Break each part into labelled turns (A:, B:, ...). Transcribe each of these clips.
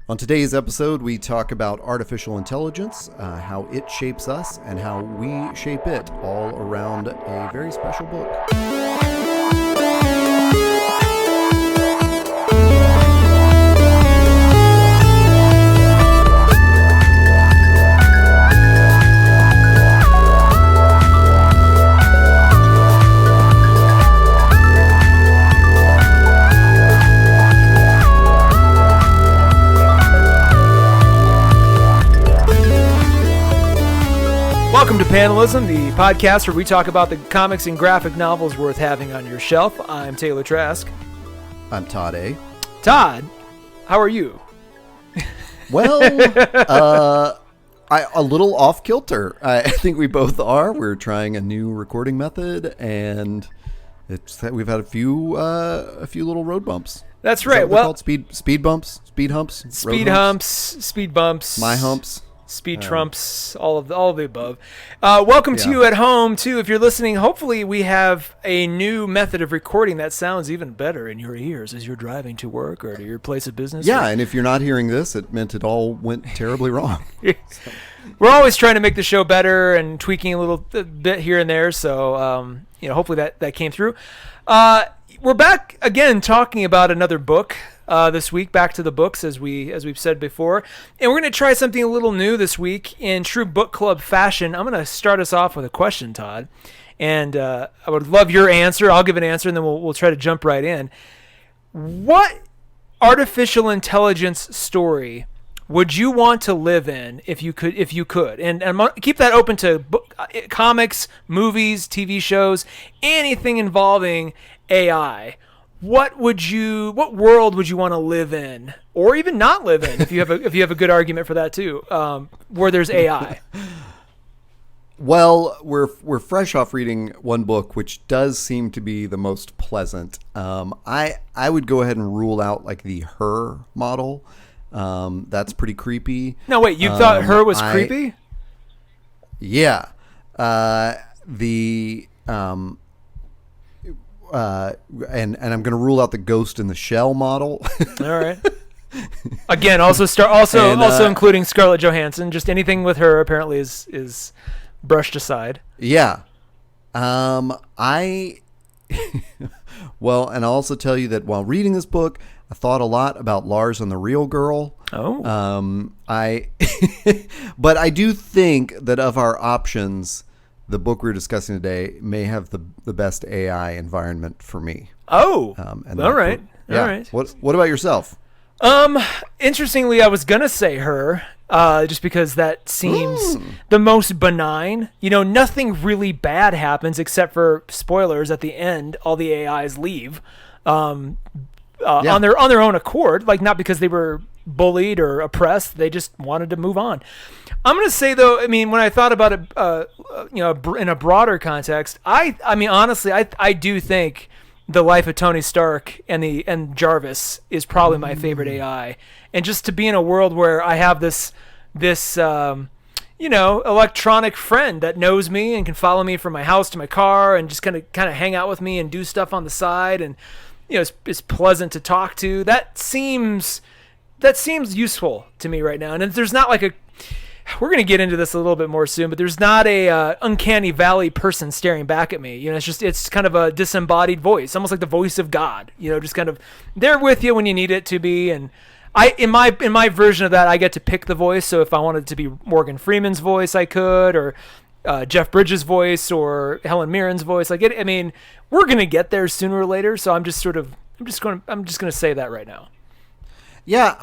A: On today's episode, we talk about artificial intelligence, how it shapes us, and how we shape it, all around a very special book.
B: Welcome to Panelism, the podcast where we talk about the comics and graphic novels worth having on your shelf. I'm Taylor Trask.
A: I'm Todd A.
B: Todd, how are you?
A: Well, a little off kilter. I think we both are. We're trying a new recording method, and we've had a few little road bumps.
B: That's right.
A: Well, speed bumps, speed humps,
B: speed bumps,
A: my humps.
B: Speed trumps, all of the above. Welcome to you at home, too. If you're listening, hopefully we have a new method of recording that sounds even better in your ears as you're driving to work or to your place of business.
A: Yeah, and if you're not hearing this, it meant it all went terribly wrong.
B: We're always trying to make the show better and tweaking a little bit here and there, so hopefully that came through. We're back again talking about another book. This week, back to the books, as we've said before, and we're going to try something a little new this week in true book club fashion. I'm going to start us off with a question, Todd, and I would love your answer. I'll give an answer, and then we'll try to jump right in. What artificial intelligence story would you want to live in if you could? And I'm gonna keep that open to comics, movies, TV shows, anything involving AI. What world would you want to live in, or even not live in, if you have a good argument for that too, where there's AI?
A: Well, we're fresh off reading one book, which does seem to be the most pleasant. I would go ahead and rule out like the Her model. That's pretty creepy.
B: No, wait, you thought Her was creepy?
A: Yeah. And I'm going to rule out the Ghost in the Shell model.
B: All right. Again, also including Scarlett Johansson. Just anything with her apparently is brushed aside.
A: Yeah. Well, and I'll also tell you that while reading this book, I thought a lot about Lars and the Real Girl.
B: Oh.
A: But I do think that of our options, the book we're discussing today may have the best AI environment for me.
B: Oh, all right.
A: Yeah.
B: All right.
A: What about yourself?
B: Interestingly, I was gonna say Her, just because that seems the most benign. Nothing really bad happens except for spoilers at the end. All the AIs leave, on their own accord, like not because they were bullied or oppressed. They just wanted to move on. I'm going to say, though, when I thought about it, in a broader context, honestly, I do think The Life of Tony Stark and Jarvis is probably my favorite AI. And just to be in a world where I have this electronic friend that knows me and can follow me from my house to my car and just kind of hang out with me and do stuff on the side, and it's pleasant to talk to. That seems useful to me right now. And there's not like we're going to get into this a little bit more soon, but there's not a uncanny valley person staring back at me. It's kind of a disembodied voice, almost like the voice of God, just kind of there with you when you need it to be. And in my version of that, I get to pick the voice. So if I wanted it to be Morgan Freeman's voice, I could, or Jeff Bridges' voice, or Helen Mirren's voice. We're going to get there sooner or later. So I'm just going to say that right now.
A: Yeah,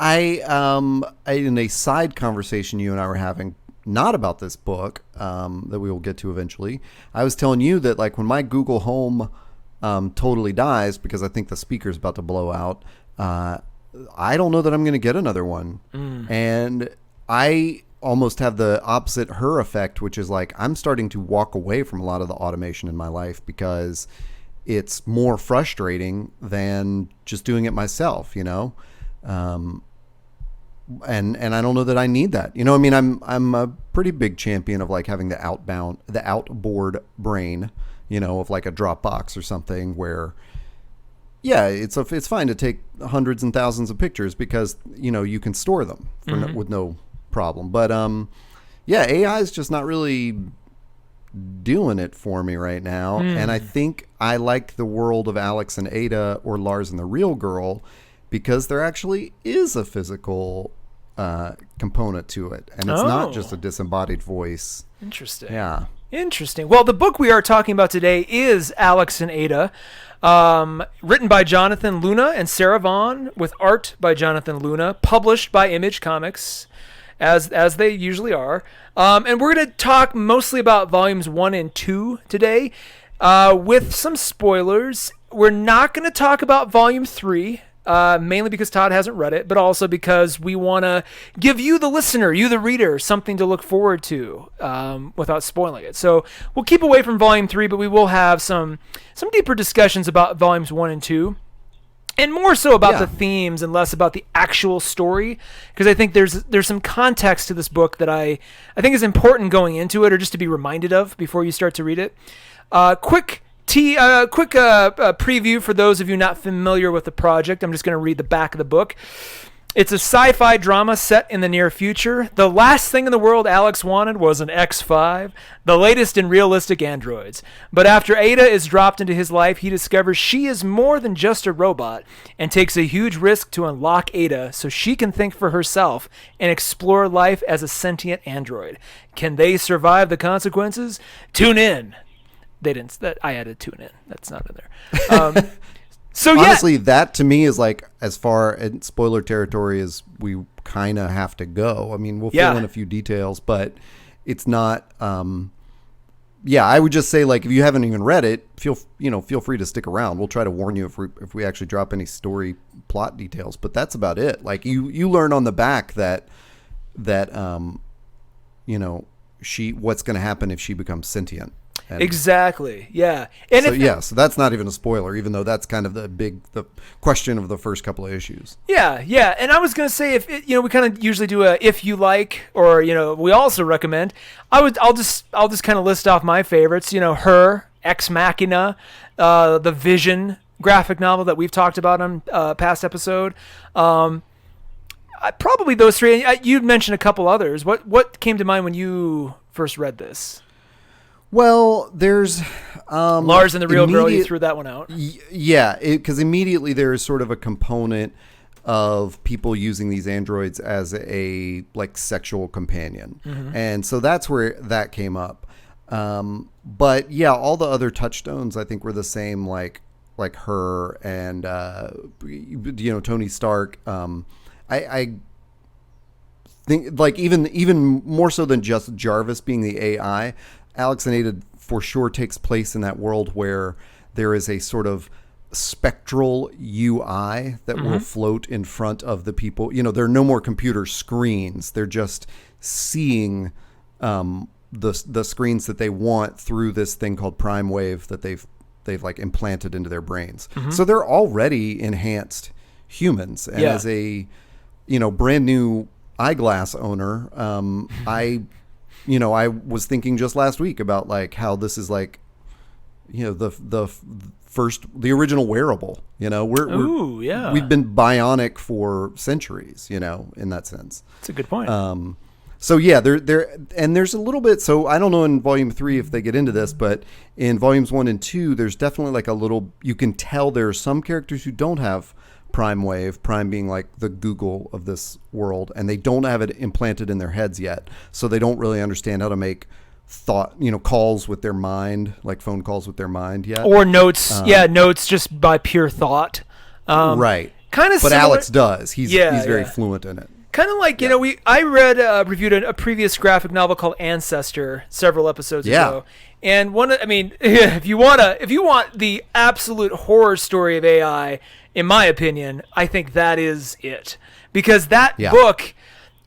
A: in a side conversation you and I were having, not about this book, that we will get to eventually, I was telling you that like when my Google Home totally dies, because I think the speaker's about to blow out, I don't know that I'm going to get another one. And I almost have the opposite Her effect, which is like I'm starting to walk away from a lot of the automation in my life because it's more frustrating than just doing it myself, and I don't know that I need that. I'm a pretty big champion of like having the outboard brain, of like a Dropbox or something where yeah, it's fine to take hundreds and thousands of pictures because you can store them with no problem. But yeah, AI is just not really doing it for me right now. And I think I like the world of Alex and Ada or Lars and the Real Girl because there actually is a physical component to it, and it's not just a disembodied voice.
B: Interesting.
A: Yeah.
B: Interesting. Well, the book we are talking about today is Alex and Ada, written by Jonathan Luna and Sarah Vaughn, with art by Jonathan Luna, published by Image Comics, as they usually are. And we're going to talk mostly about volumes 1 and 2 today, with some spoilers. We're not going to talk about volume 3. Mainly because Todd hasn't read it, but also because we want to give you, the listener, you, the reader, something to look forward to without spoiling it. So we'll keep away from Volume 3, but we will have some deeper discussions about Volumes 1 and 2. And more so about the themes and less about the actual story, because I think there's some context to this book that I think is important going into it, or just to be reminded of before you start to read it. Quick preview for those of you not familiar with the project. I'm just going to read the back of the book. It's a sci-fi drama set in the near future. The last thing in the world Alex wanted was an X5, the latest in realistic androids. But after Ada is dropped into his life, he discovers she is more than just a robot and takes a huge risk to unlock Ada so she can think for herself and explore life as a sentient android. Can they survive the consequences? Tune in. They didn't. I added tune in. That's not in there. So
A: honestly, that to me is like as far in spoiler territory as we kind of have to go. I mean, we'll fill in a few details, but it's not. I would just say, like, if you haven't even read it, feel free to stick around. We'll try to warn you if we actually drop any story plot details. But that's about it. Like you learn on the back that what's going to happen if she becomes sentient. And
B: exactly. Yeah. And
A: so that's not even a spoiler, even though that's kind of the question of the first couple of issues.
B: Yeah. Yeah. And I was going to say, we kind of usually do a, if you like, or, we also recommend, I'll just kind of list off my favorites, Her, Ex Machina, the Vision graphic novel that we've talked about on past episode. Probably those three. You'd mentioned a couple others. What came to mind when you first read this?
A: Well, there's
B: Lars and the Real Girl. You threw that one out.
A: Yeah, because immediately there is sort of a component of people using these androids as a sexual companion, and so that's where that came up. But yeah, all the other touchstones I think were the same, like Her and Tony Stark. I think even more so than just Jarvis being the AI. Alex and Ada for sure takes place in that world where there is a sort of spectral UI that will float in front of the people. There are no more computer screens. They're just seeing the screens that they want through this thing called Prime Wave that they've implanted into their brains. So they're already enhanced humans. And as a brand new eyeglass owner, I was thinking just last week about how this is the original wearable. We've been bionic for centuries. In that sense.
B: That's a good point.
A: So yeah, there's a little bit. So I don't know in volume 3 if they get into this, but in volumes 1 and 2, there's definitely a little. You can tell there are some characters who don't have Prime Wave, Prime being the Google of this world, and they don't have it implanted in their heads yet, so they don't really understand how to make calls with their mind, like phone calls with their mind yet,
B: or notes. Notes just by pure thought.
A: Right.
B: Kind of.
A: But Alex does. He's very fluent in it.
B: Kind of I reviewed a previous graphic novel called Ancestor several episodes ago. And if you want the absolute horror story of AI, in my opinion, I think that is it. Because that book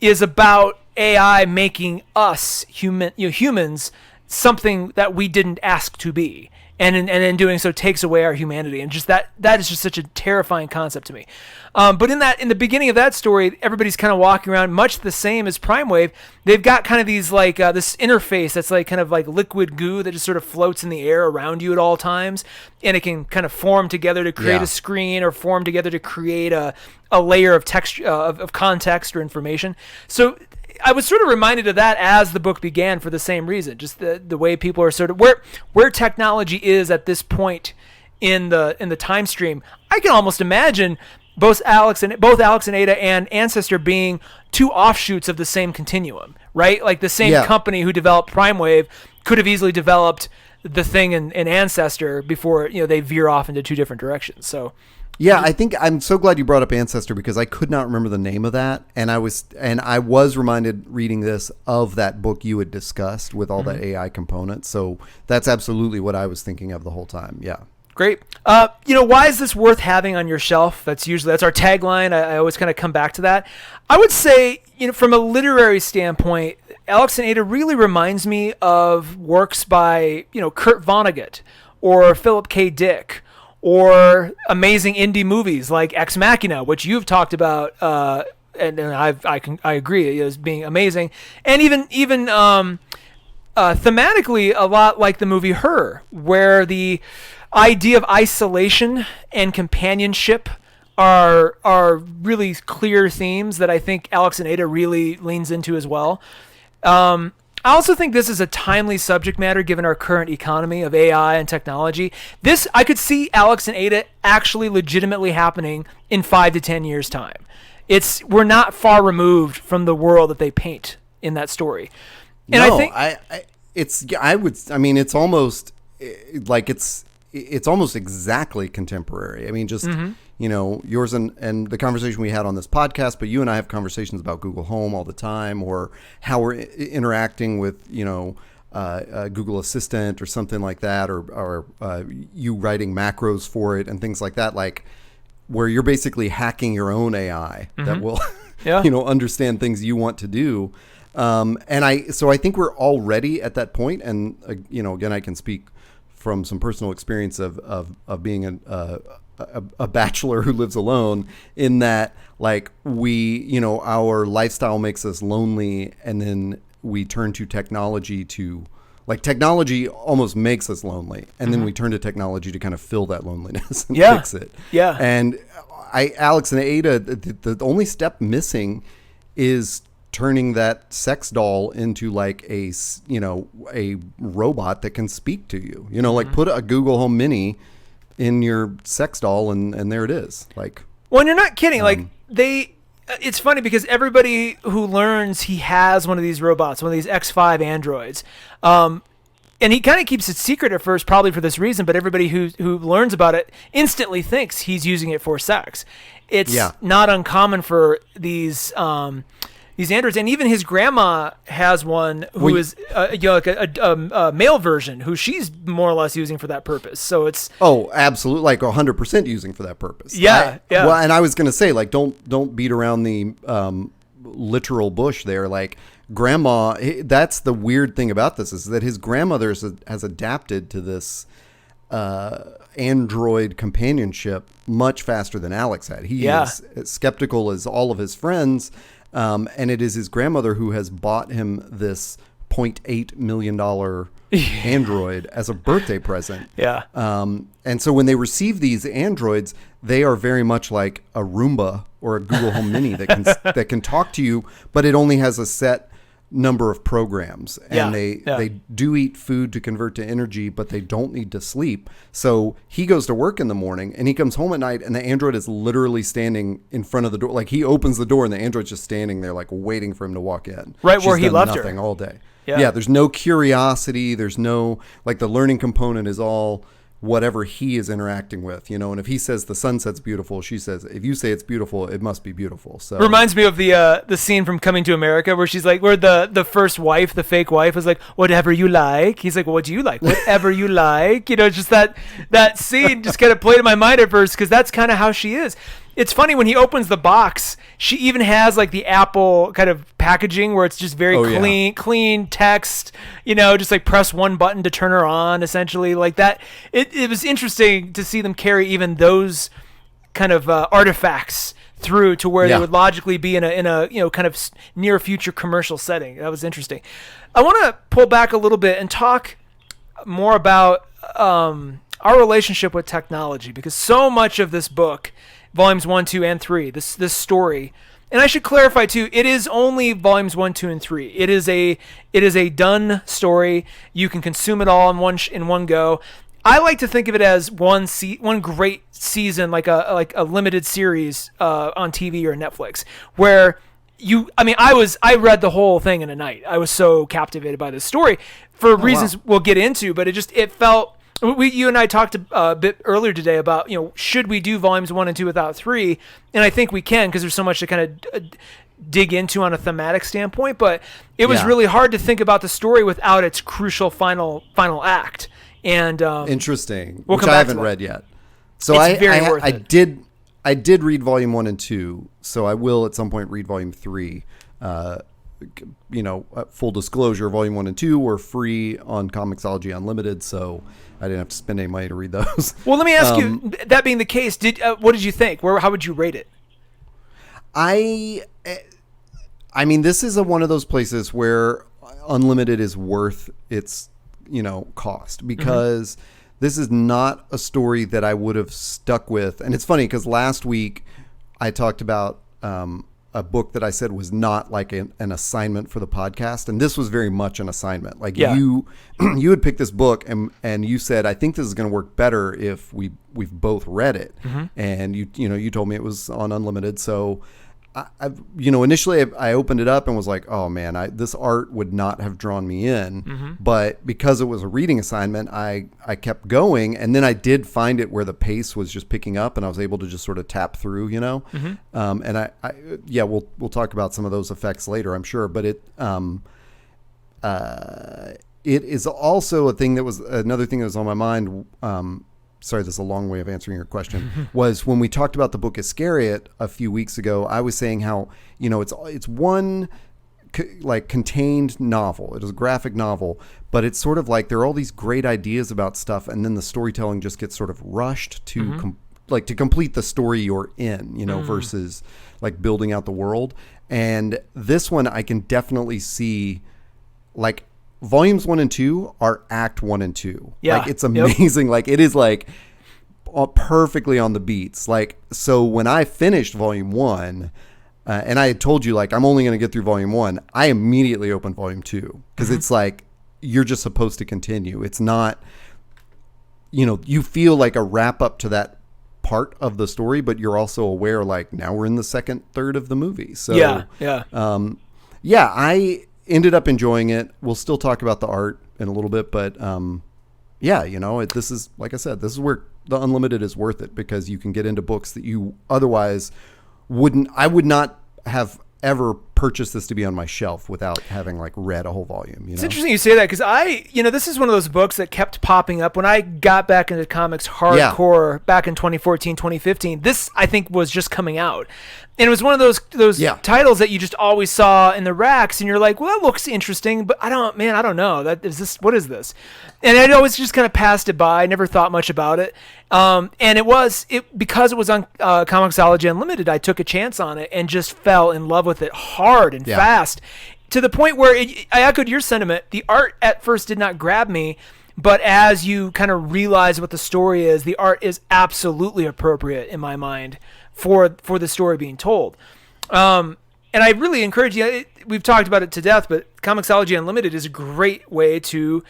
B: is about AI making us humans something that we didn't ask to be. and in doing so takes away our humanity. And just that is just such a terrifying concept to me. But in the beginning of that story, everybody's kind of walking around much the same as Prime Wave. They've got kind of these like this interface that's like kind of like liquid goo that just sort of floats in the air around you at all times, and it can kind of form together to create a screen, or form together to create a layer of text of context or information. So I was sort of reminded of that as the book began for the same reason, just the way people are sort of where technology is at this point in the time stream. I can almost imagine both Alex and Ada and Ancestor being two offshoots of the same continuum, right? Like the same company who developed Prime Wave could have easily developed the thing in Ancestor before they veer off into two different directions. So
A: yeah, I think I'm so glad you brought up Ancestor, because I could not remember the name of that, and I was reminded reading this of that book you had discussed with all that AI components. So that's absolutely what I was thinking of the whole time. Yeah.
B: Great. Why is this worth having on your shelf? That's our tagline. I always kind of come back to that. I would say, from a literary standpoint, Alex and Ada really reminds me of works by, Kurt Vonnegut or Philip K. Dick, or amazing indie movies like Ex Machina, which you've talked about, and I agree as being amazing, and even thematically a lot like the movie Her, where the idea of isolation and companionship are really clear themes that I think Alex and Ada really leans into as well. I also think this is a timely subject matter given our current economy of AI and technology. I could see Alex and Ada actually legitimately happening in 5 to 10 years' time. We're not far removed from the world that they paint in that story. And
A: no,
B: I think
A: it's almost like it's almost exactly contemporary. I mean, just yours and the conversation we had on this podcast, but you and I have conversations about Google Home all the time, or how we're interacting with Google Assistant or something like that, or you writing macros for it and things like that, like where you're basically hacking your own AI that will understand things you want to do. So I think we're already at that point, and again, I can speak from some personal experience of being a bachelor who lives alone, in that like our lifestyle makes us lonely, and then we turn to technology technology almost makes us lonely, and then we turn to technology to kind of fill that loneliness and fix it. Yeah. And Alex and Ada, the only step missing is turning that sex doll into like a robot that can speak to you, like put a Google Home Mini in your sex doll and there it is. Like,
B: well, and you're not kidding. It's funny because everybody who learns he has one of these robots, one of these X5 androids, and he kind of keeps it secret at first, probably for this reason, but everybody who learns about it instantly thinks he's using it for sex. It's not uncommon for these androids, and even his grandma has one who is like a male version who she's more or less using for that purpose. So it's
A: absolutely, like 100% using for that purpose.
B: Yeah.
A: Well, and I was gonna say, like, don't beat around the literal bush there. Like, grandma, that's the weird thing about this, is that his grandmother has adapted to this android companionship much faster than Alex had. He is as skeptical as all of his friends. And it is his grandmother who has bought him this $0.8 million android as a birthday present.
B: Yeah.
A: And so when they receive these androids, they are very much like a Roomba or a Google Home Mini that can talk to you, but it only has a set number of programs, and they do eat food to convert to energy, but they don't need to sleep. So he goes to work in the morning and he comes home at night, and the android is literally standing in front of the door. Like, he opens the door and the android's just standing there, like, waiting for him to walk in.
B: Right. Where he left
A: nothing
B: her
A: all day.
B: Yeah.
A: There's no curiosity. There's no, like, the learning component is all whatever he is interacting with, and if he says the sunset's beautiful, she says, if you say it's beautiful, it must be beautiful. So
B: reminds me of the scene from Coming to America where she's like, where the first wife, the fake wife, was like, whatever you like. He's like, well, what do you like? Whatever you like. Just that scene just kind of played in my mind at first, because that's kind of how she is. It's funny when he opens the box, she even has like the Apple kind of packaging where it's just very clean text, just like press one button to turn her on, essentially, like that. It was interesting to see them carry even those kind of artifacts through to where they would logically be in a kind of near future commercial setting. That was interesting. I want to pull back a little bit and talk more about our relationship with technology, because so much of this book, volumes 1, 2, and 3, this story, and I should clarify too, it is only volumes 1, 2, and 3. It is a done story. You can consume it all in one go. I like to think of it as one great season, like a limited series on TV or Netflix, where I read the whole thing in a night. I was so captivated by this story for reasons we'll get into, but it felt. You and I talked a bit earlier today about, should we do volumes 1 and 2 without 3? And I think we can, because there's so much to kind of dig into on a thematic standpoint. But it was really hard to think about the story without its crucial final act. And
A: interesting,
B: we'll
A: which I haven't read yet. So I did read volume 1 and 2. So I will at some point read volume 3. Full disclosure, volume 1 and 2 were free on Comixology Unlimited, so I didn't have to spend any money to read those.
B: Well, let me ask you, that being the case, what did you think? How would you rate it?
A: I mean, this is one of those places where Unlimited is worth its, cost, because this is not a story that I would have stuck with. And it's funny because last week I talked about a book that I said was not like an assignment for the podcast, and this was very much an assignment. Like you had picked this book and you said, I think this is going to work better if we've both read it. And you told me it was on Unlimited. So initially I opened it up and was like, oh man, this art would not have drawn me in. But because it was a reading assignment, I kept going, and then I did find it where the pace was just picking up, and I was able to just sort of tap through, and we'll talk about some of those effects later, I'm sure. But it is also another thing that was on my mind. Sorry, this is a long way of answering your question, was when we talked about the book Iscariot a few weeks ago, I was saying how, it's one contained novel. It is a graphic novel, but it's sort of like there are all these great ideas about stuff, and then the storytelling just gets sort of rushed to to complete the story you're in, versus like building out the world. And this one I can definitely see, like, volumes 1 and 2 are act 1 and 2.
B: Yeah.
A: Like, it's amazing. Like, it is like perfectly on the beats. Like, so when I finished volume 1, and I had told you, like, I'm only going to get through volume 1, I immediately opened volume 2, because it's like, you're just supposed to continue. It's not, you feel like a wrap up to that part of the story, but you're also aware, like, now we're in the second third of the movie. So I ended up enjoying it. We'll still talk about the art in a little bit, but this is, like I said, this is where the Unlimited is worth it, because you can get into books that you otherwise I would not have ever purchased this to be on my shelf without having like read a whole volume.
B: It's interesting you say that, because this is one of those books that kept popping up when I got back into comics hardcore back in 2014, 2015. This, I think, was just coming out. And it was one of those titles that you just always saw in the racks, and you're like, well, that looks interesting, but I don't know. What is this? And I'd always just kind of passed it by, never thought much about it. And because it was on Comixology Unlimited, I took a chance on it and just fell in love with it hard and fast, to the point where I echoed your sentiment. The art at first did not grab me, but as you kind of realize what the story is, the art is absolutely appropriate in my mind for the story being told. And I really encourage you, we've talked about it to death, but Comixology Unlimited is a great way to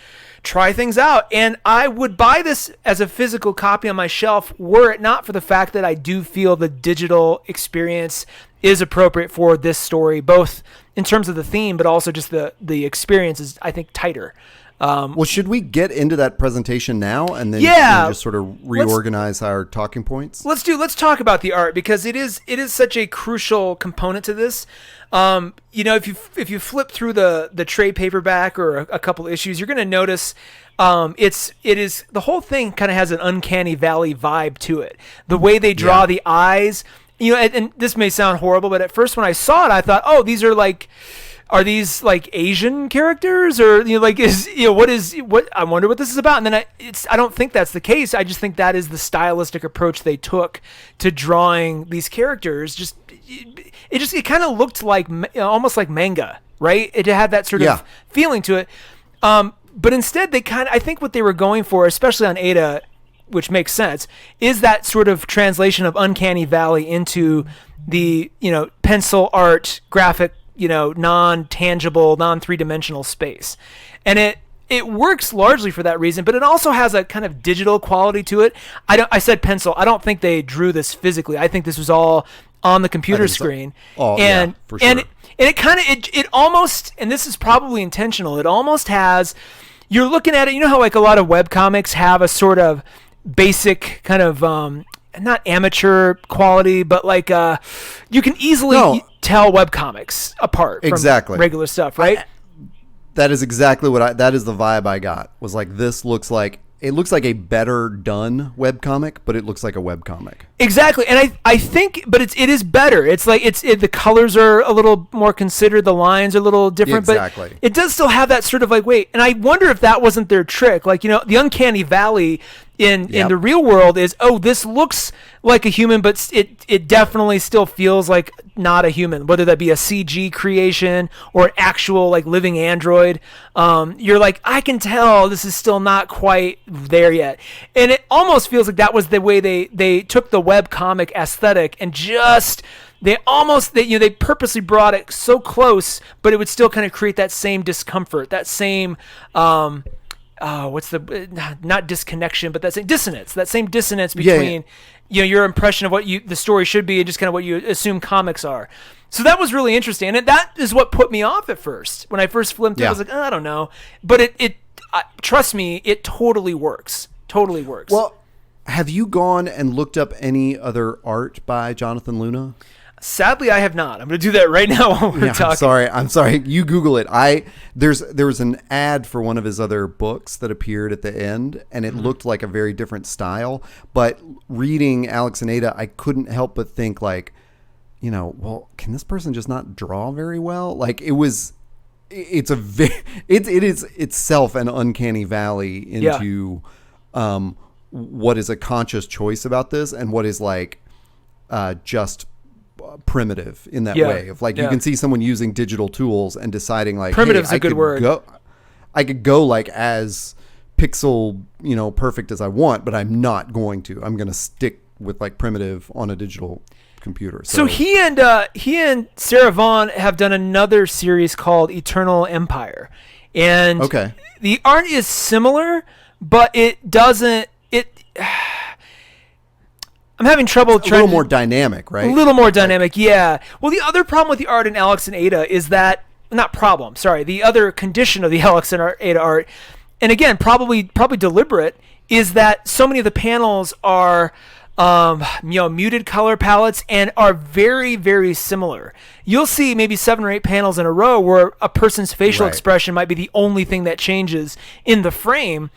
B: try things out. And I would buy this as a physical copy on my shelf were it not for the fact that I do feel the digital experience is appropriate for this story, both in terms of the theme, but also just the experience is, I think, tighter.
A: Well, should we get into that presentation now and then just sort of reorganize our talking points?
B: Let's talk about the art, because it is such a crucial component to this. If you flip through the trade paperback or a couple issues, you're going to notice the whole thing kind of has an Uncanny Valley vibe to it. The way they draw the eyes and this may sound horrible, but at first when I saw it, I thought, oh, are these like Asian characters, or what I wonder what this is about. And then I don't think that's the case. I just think that is the stylistic approach they took to drawing these characters. It kind of looked like almost like manga, right? It had that sort of feeling to it. But instead I think what they were going for, especially on Ada, which makes sense, is that sort of translation of Uncanny Valley into the, pencil art graphic, non-tangible, non-three-dimensional space. And it works largely for that reason, but it also has a kind of digital quality to it. I said pencil. I don't think they drew this physically. I think this was all on the computer screen.
A: So. For sure.
B: And it almost, and this is probably intentional, it almost has, you're looking at it, how like a lot of webcomics have a sort of basic kind of not amateur quality, but like you can easily tell webcomics apart from regular stuff, right?
A: That is exactly that is the vibe I got. Was like, this looks like a better done webcomic, but it looks like a webcomic. Exactly.
B: And I think, but it is better. It's like the colors are a little more considered, the lines are a little different, but it does still have that sort of like, wait, and I wonder if that wasn't their trick. Like, the Uncanny Valley in the real world is, this looks like a human, but it definitely still feels like not a human, whether that be a CG creation or an actual like living android. You're like, I can tell this is still not quite there yet. And it almost feels like that was the way they took the web comic aesthetic and just they purposely brought it so close, but it would still kind of create that same discomfort, that same what's the not disconnection, but that same dissonance between your impression of what the story should be and just kind of what you assume comics are. So that was really interesting, and that is what put me off at first. When I first flipped it, I was like, I don't know, but it trust me, it totally works. Totally works.
A: Well, have you gone and looked up any other art by Jonathan Luna?
B: Sadly, I have not. I'm going to do that right now while we're talking.
A: I'm sorry. You Google it. There was an ad for one of his other books that appeared at the end, and it looked like a very different style. But reading Alex and Ada, I couldn't help but think like, well, can this person just not draw very well? Like it is itself an uncanny valley into what is a conscious choice about this and what is like just primitive in that way of like you can see someone using digital tools and deciding like
B: primitive's a good word.
A: I could go like as pixel perfect as I want, but I'm not going to. I'm going to stick with like primitive on a digital computer.
B: So he and Sarah Vaughn have done another series called Eternal Empire, and the art is similar, but it doesn't. I'm having trouble trying.
A: A little more dynamic, right?
B: A little more dynamic, yeah. Well, the other problem with the art in Alex and Ada is that the other condition of the Alex and Ada art, and again, probably deliberate, is that so many of the panels are muted color palettes and are very, very similar. You'll see maybe 7 or 8 panels in a row where a person's facial expression might be the only thing that changes in the frame.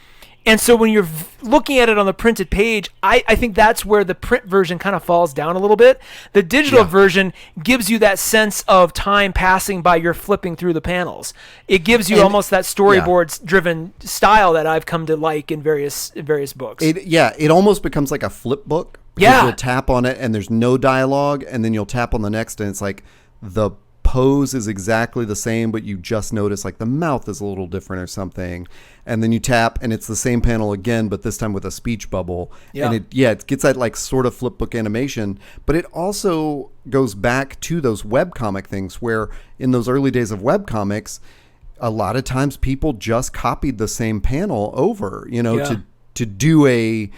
B: And so when you're looking at it on the printed page, I think that's where the print version kind of falls down a little bit. The digital version gives you that sense of time passing by you're flipping through the panels. It gives you almost that storyboards-driven style that I've come to like in various books.
A: It almost becomes like a flip book. You'll tap on it and there's no dialogue, and then you'll tap on the next and it's like the pose is exactly the same, but you just notice like the mouth is a little different or something, and then you tap and it's the same panel again, but this time with a speech bubble. And it gets that like sort of flip book animation, but it also goes back to those webcomic things where in those early days of webcomics, a lot of times people just copied the same panel over, to do a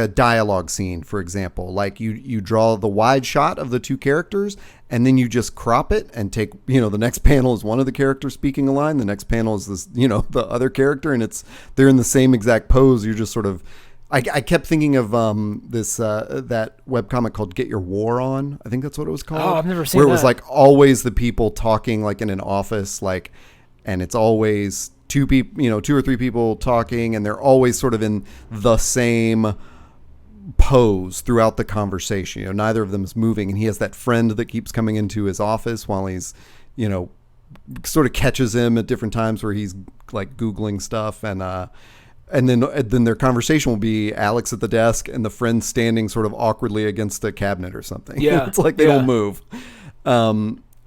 A: dialogue scene, for example. Like you draw the wide shot of the two characters and then you just crop it and take, the next panel is one of the characters speaking a line. The next panel is this, the other character, and they're in the same exact pose. You're just sort of, I kept thinking of this that webcomic called Get Your War On. I think that's what it was called.
B: Oh, I've never seen
A: where it was like always the people talking like in an office, like, and it's always two or three people talking, and they're always sort of in the same pose throughout the conversation. Neither of them is moving, and he has that friend that keeps coming into his office while he's, sort of catches him at different times where he's like Googling stuff, and then their conversation will be Alex at the desk and the friend standing sort of awkwardly against a cabinet or something.
B: Yeah.
A: It's like they don't move.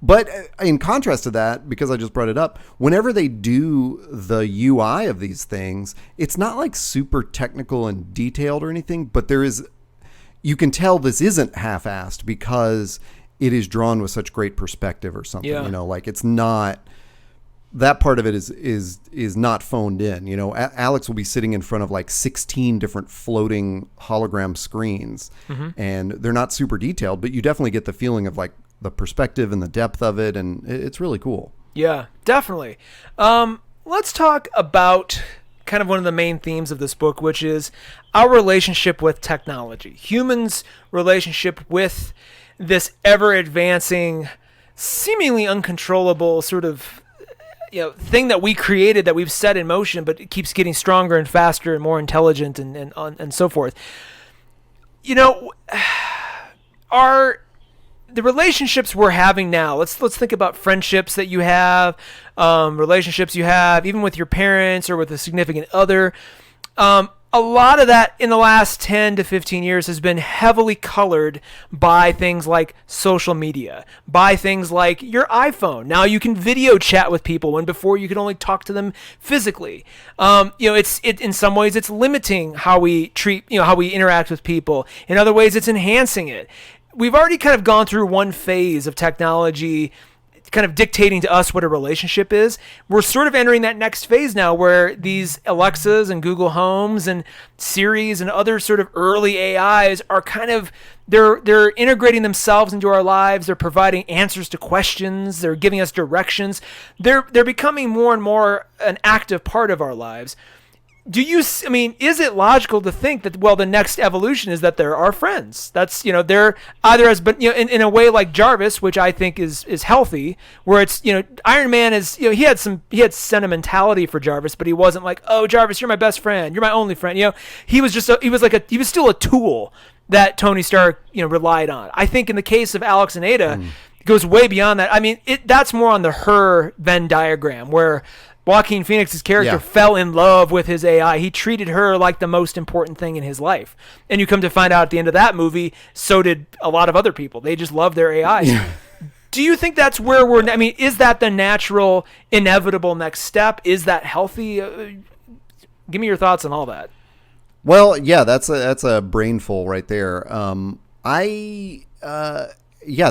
A: But in contrast to that, because I just brought it up, whenever they do the UI of these things, it's not like super technical and detailed or anything, but you can tell this isn't half-assed because it is drawn with such great perspective or something. Like it's not, that part of it is not phoned in. Alex will be sitting in front of like 16 different floating hologram screens, and they're not super detailed, but you definitely get the feeling of like the perspective and the depth of it, and it's really cool.
B: Yeah, definitely. Let's talk about kind of one of the main themes of this book, which is our relationship with technology. Humans' relationship with this ever-advancing, seemingly uncontrollable sort of thing that we created, that we've set in motion, but it keeps getting stronger and faster and more intelligent and so forth. The relationships we're having now, let's think about friendships that you have, relationships you have, even with your parents or with a significant other. A lot of that in the last 10 to 15 years has been heavily colored by things like social media, by things like your iPhone. Now you can video chat with people when before you could only talk to them physically. It's in some ways it's limiting how we treat, how we interact with people. In other ways, it's enhancing it. We've already kind of gone through one phase of technology kind of dictating to us what a relationship is. We're sort of entering that next phase now where these Alexas and Google Homes and Siris and other sort of early AIs are kind of, they're integrating themselves into our lives. They're providing answers to questions. They're giving us directions. They're becoming more and more an active part of our lives. Is it logical to think that, the next evolution is that they're our friends? That's, they're either in a way like Jarvis, which I think is healthy, where it's, Iron Man is, he had sentimentality for Jarvis, but he wasn't like, oh, Jarvis, you're my best friend. You're my only friend. He was still a tool that Tony Stark, relied on. I think in the case of Alex and Ada, it goes way beyond that. That's more on the her Venn diagram where Joaquin Phoenix's character fell in love with his AI. He treated her like the most important thing in his life. And you come to find out at the end of that movie, so did a lot of other people. They just love their AIs. Yeah. Do you think that's where is that the natural, inevitable next step? Is that healthy? Give me your thoughts on all that.
A: Well, yeah, that's a brainful right there.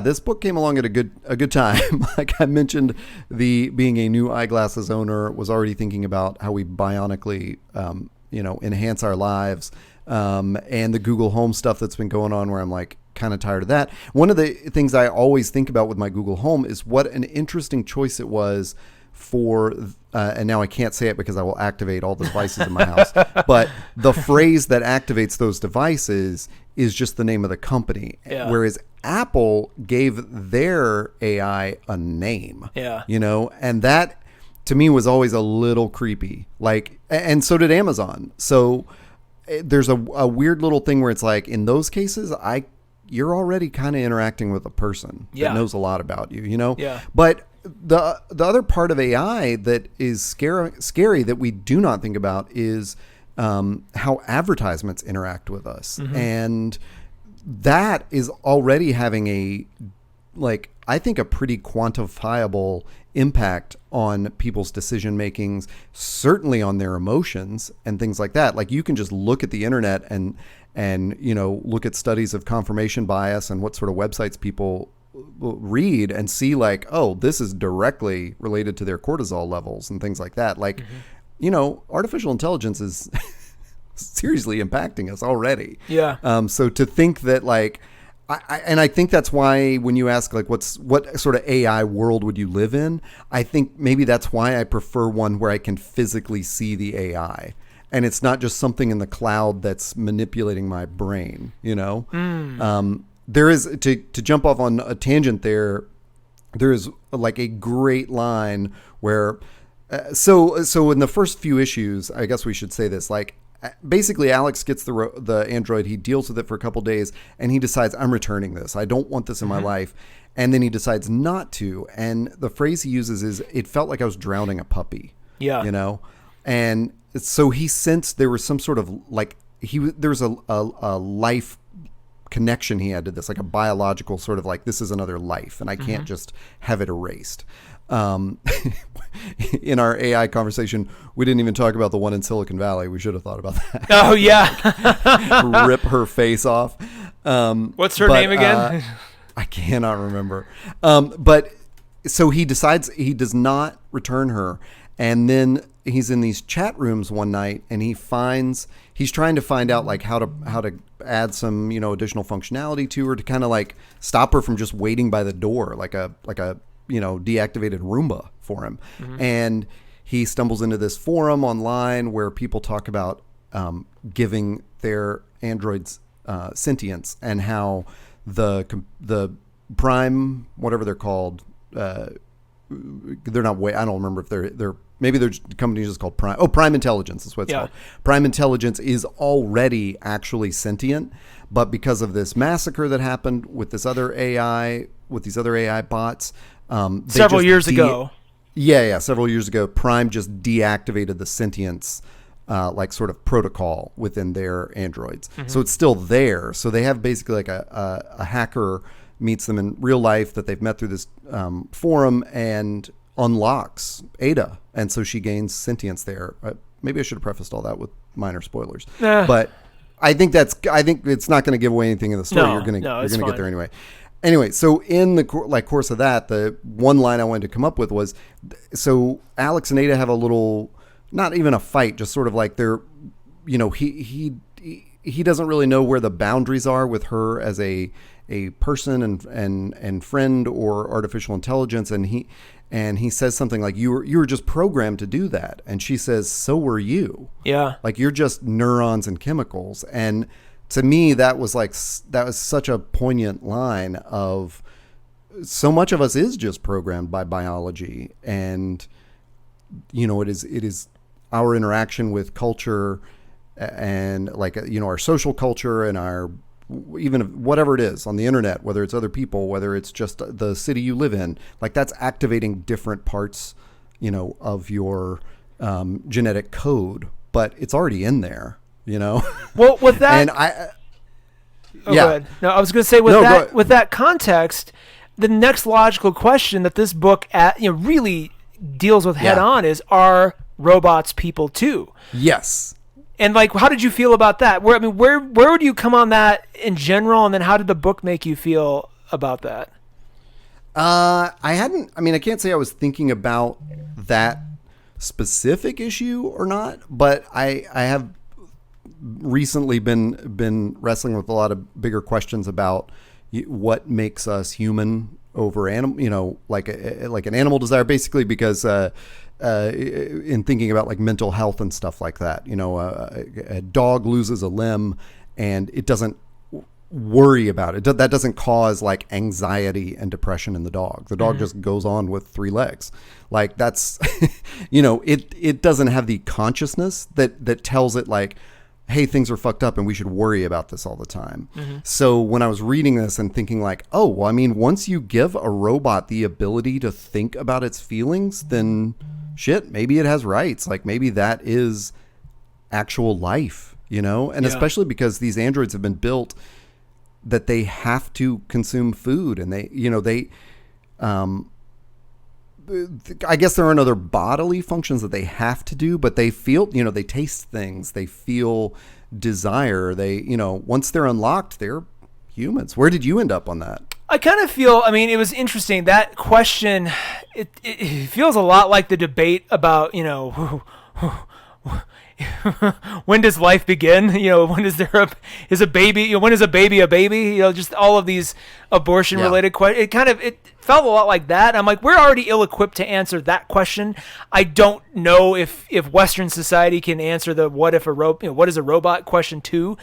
A: This book came along at a good time. Like I mentioned, being a new eyeglasses owner, was already thinking about how we bionically, enhance our lives, and the Google Home stuff that's been going on, where I'm like kind of tired of that. One of the things I always think about with my Google Home is what an interesting choice it was for, and now I can't say it because I will activate all the devices in my house, but the phrase that activates those devices is just the name of the company. Yeah. Whereas Apple gave their AI a name. Yeah. And that to me was always a little creepy. Like, and so did Amazon. So there's a weird little thing where it's like, in those cases, you're already kind of interacting with a person that knows a lot about you, Yeah. But the other part of AI that is scary that we do not think about is how advertisements interact with us. Mm-hmm. And that is already having I think a pretty quantifiable impact on people's decision makings, certainly on their emotions and things like that. Like you can just look at the internet and look at studies of confirmation bias and what sort of websites people read and see like, oh, this is directly related to their cortisol levels and things like that. Like, artificial intelligence is seriously impacting us already. Yeah. So to think that I think that's why when you ask like what sort of AI world would you live in, I think maybe that's why I prefer one where I can physically see the AI. And it's not just something in the cloud that's manipulating my brain, There is, to jump off on a tangent there is like a great line where, so in the first few issues, I guess we should say this, like basically Alex gets the android. He deals with it for a couple days, and he decides, I'm returning this. I don't want this in my life. And then he decides not to. And the phrase he uses is, it felt like I was drowning a puppy.
B: Yeah.
A: You know? And so he sensed there was some sort of like, there was a life connection he had to this, like a biological sort of like, this is another life and I can't just have it erased. In our AI conversation, we didn't even talk about the one in Silicon Valley. We should have thought about that.
B: Oh yeah.
A: Rip her face off.
B: What's her name again?
A: I cannot remember. But so he decides he does not return her. And then he's in these chat rooms one night, and he's trying to find out like how to add some, additional functionality to her to kind of like stop her from just waiting by the door, like a deactivated Roomba for him. And he stumbles into this forum online where people talk about giving their androids sentience, and how the prime, whatever they're called, they're not. I don't remember if they're maybe their company is just called Prime. Oh, Prime Intelligence is what it's called. Prime Intelligence is already actually sentient, but because of this massacre that happened with these other AI bots,
B: several years ago.
A: Yeah, several years ago, Prime just deactivated the sentience, like sort of protocol within their androids. So it's still there. So they have basically like a hacker meets them in real life that they've met through this forum and unlocks Ada, and so she gains sentience there. Maybe I should have prefaced all that with minor spoilers, but I think it's not going to give away anything in the story. You're going to get there anyway. Anyway, so in the course of that, the one line I wanted to come up with was, so Alex and Ada have a little, not even a fight, just sort of like they're, he doesn't really know where the boundaries are with her as a person and friend or artificial intelligence, and he says something like, you were just programmed to do that, and she says, so were you. Yeah, like you're just neurons and chemicals. And to me, that was such a poignant line of, so much of us is just programmed by biology, and it is our interaction with culture and like our social culture and our, even whatever it is on the internet, whether it's other people, whether it's just the city you live in, like that's activating different parts, of your genetic code, but it's already in there, Well,
B: with that,
A: and
B: go ahead. No, I was going to say with that context, the next logical question that this book really deals with head on is, are robots people too?
A: Yes.
B: And like, how did you feel about that? Where would you come on that in general, and then how did the book make you feel about that?
A: I can't say I was thinking about that specific issue or not, but I have recently been wrestling with a lot of bigger questions about what makes us human over animal, like an animal desire, basically, because in thinking about like mental health and stuff like that, a dog loses a limb and it doesn't worry about it. That doesn't cause like anxiety and depression in the dog. The dog just goes on with 3 legs. Like that's, it doesn't have the consciousness that tells it like, hey, things are fucked up and we should worry about this all the time. So when I was reading this and thinking like, oh, well, once you give a robot the ability to think about its feelings, then shit, maybe it has rights. Like maybe that is actual life, and especially because these androids have been built that they have to consume food, and I guess there aren't other bodily functions that they have to do, but they feel, they taste things, they feel desire. They, once they're unlocked, they're humans. Where did you end up on that?
B: I kind of feel, it was interesting. That question, it feels a lot like the debate about, when does life begin? When is a baby? When is a baby a baby? Just all of these abortion related questions. It felt a lot like that. I'm like, we're already ill-equipped to answer that question. I don't know if Western society can answer the what is a robot question too.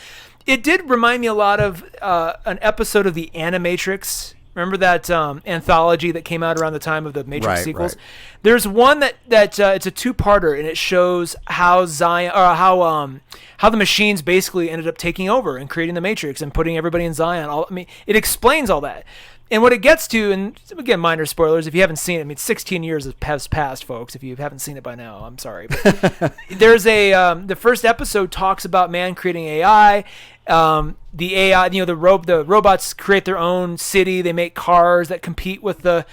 B: It did remind me a lot of an episode of The Animatrix Remember that anthology that came out around the time of the Matrix sequels?
A: Right.
B: There's one that it's a two-parter, and it shows how Zion or how the machines basically ended up taking over and creating the Matrix and putting everybody in Zion. It explains all that. And what it gets to, and again, minor spoilers, if you haven't seen it, 16 years has passed, folks. If you haven't seen it by now, I'm sorry. But there's the first episode talks about man creating AI. The AI, the robots create their own city. They make cars that compete with the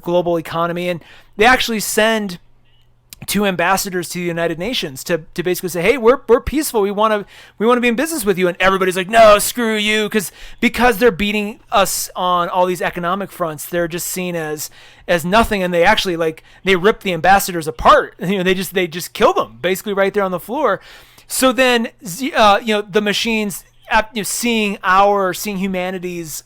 B: global economy, and they actually send 2 ambassadors to the United Nations to basically say, hey, we're peaceful. We want to be in business with you. And everybody's like, no, screw you. Because they're beating us on all these economic fronts. They're just seen as nothing. And they actually they rip the ambassadors apart. They just kill them basically right there on the floor. So then, the machines, seeing humanity's,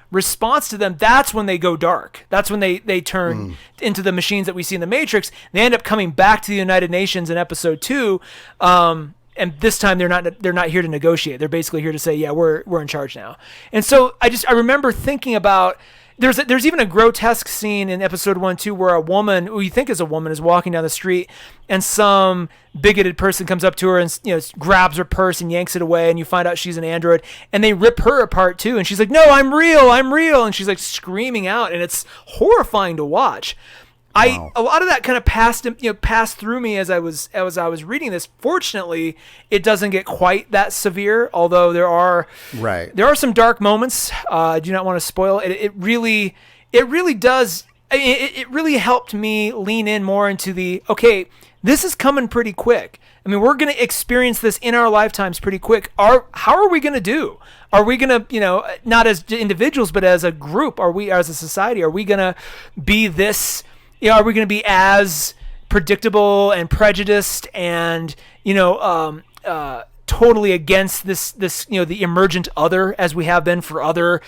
B: response to them, that's when they go dark. That's when they turn into the machines that we see in the Matrix. They end up coming back to the United Nations in episode 2, and this time they're not here to negotiate. They're basically here to say, yeah, we're in charge now. And so I remember thinking about, there's even a grotesque scene in episode 1 too, where a woman who you think is a woman is walking down the street, and some bigoted person comes up to her and grabs her purse and yanks it away, and you find out she's an android, and they rip her apart too, and she's like, no, I'm real, and she's like screaming out, and it's horrifying to watch.
A: Wow.
B: A lot of that kind of passed through me as I was reading this. Fortunately, it doesn't get quite that severe, although there are some dark moments. I do not want to spoil it. It really does. It really helped me lean in more into okay, this is coming pretty quick. We're going to experience this in our lifetimes pretty quick. How are we going to do? Are we going to, not as individuals, but as a group, as a society, are we going to be this? Are we going to be as predictable and prejudiced and totally against this the emergent other as we have been for other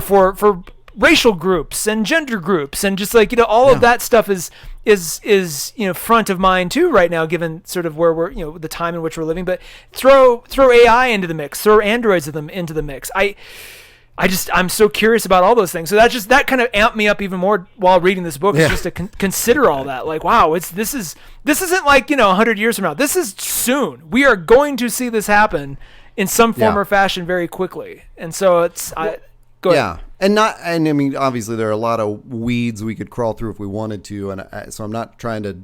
B: for racial groups and gender groups and just all of that stuff is front of mind too right now, given sort of where we're the time in which we're living. But throw AI into the mix, throw androids into the mix. I'm so curious about all those things. So that kind of amped me up even more while reading this book, just to consider all that. Wow, this isn't 100 years from now. This is soon. We are going to see this happen in some form or fashion very quickly. And so go ahead.
A: And obviously there are a lot of weeds we could crawl through if we wanted to, and so I'm not trying to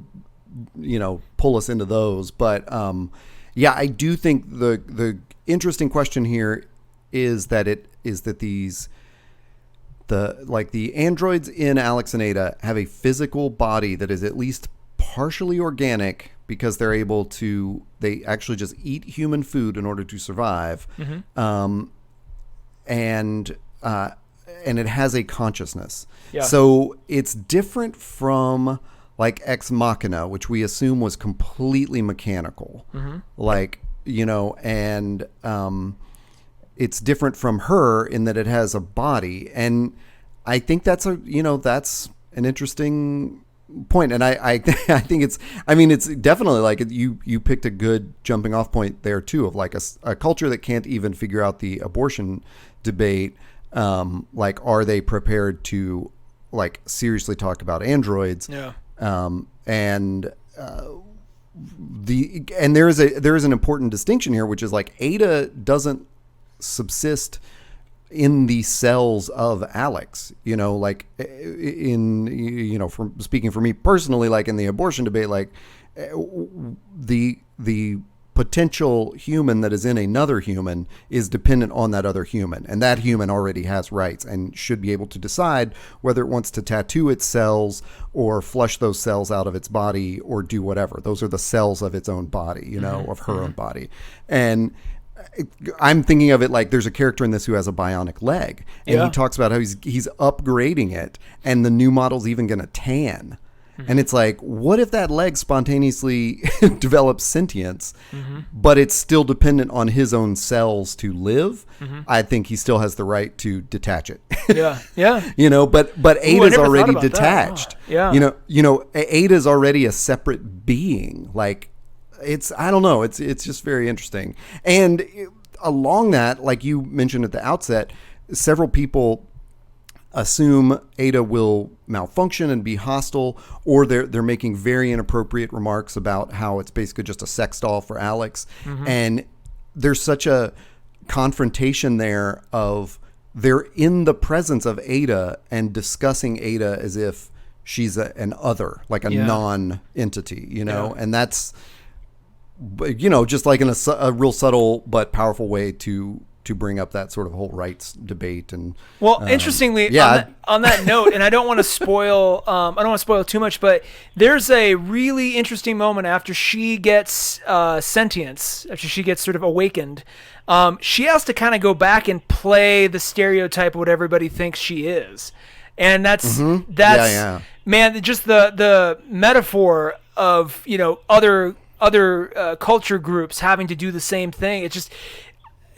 A: pull us into those, but I do think the interesting question here is that the androids in Alex and Ada have a physical body that is at least partially organic, because they actually just eat human food in order to survive. And it has a consciousness. Yeah. So it's different from Ex Machina, which we assume was completely mechanical. It's different from her in that it has a body. And I think that's that's an interesting point. And I think it's definitely you picked a good jumping off point there too, of a culture that can't even figure out the abortion debate. Are they prepared to seriously talk about androids?
B: Yeah.
A: And there is an important distinction here, which is Ada doesn't subsist in the cells of Alex, from speaking for me personally, in the abortion debate, the potential human that is in another human is dependent on that other human, and that human already has rights and should be able to decide whether it wants to tattoo its cells or flush those cells out of its body or do whatever. Those are the cells of its own body, of her own body. And I'm thinking of it there's a character in this who has a bionic leg, and he talks about how he's upgrading it, and the new model's even going to tan. And it's what if that leg spontaneously develops sentience, but it's still dependent on his own cells to live? I think he still has the right to detach it.
B: Yeah.
A: But Ada's already detached.
B: Yeah.
A: Ada's already a separate being. I don't know. It's just very interesting. And along that, like you mentioned at the outset, several people assume Ada will malfunction and be hostile, or they're making very inappropriate remarks about how it's basically just a sex doll for Alex. And there's such a confrontation there of they're in the presence of Ada and discussing Ada as if she's an other, like a non-entity, and that's, just like in a real subtle but powerful way to bring up that sort of whole rights debate. And
B: interestingly, on that note, and I don't want to spoil too much, but there's a really interesting moment after she gets sentience, after she gets sort of awakened. She has to kind of go back and play the stereotype of what everybody thinks she is, and that's man, just the metaphor of other culture groups having to do the same thing. It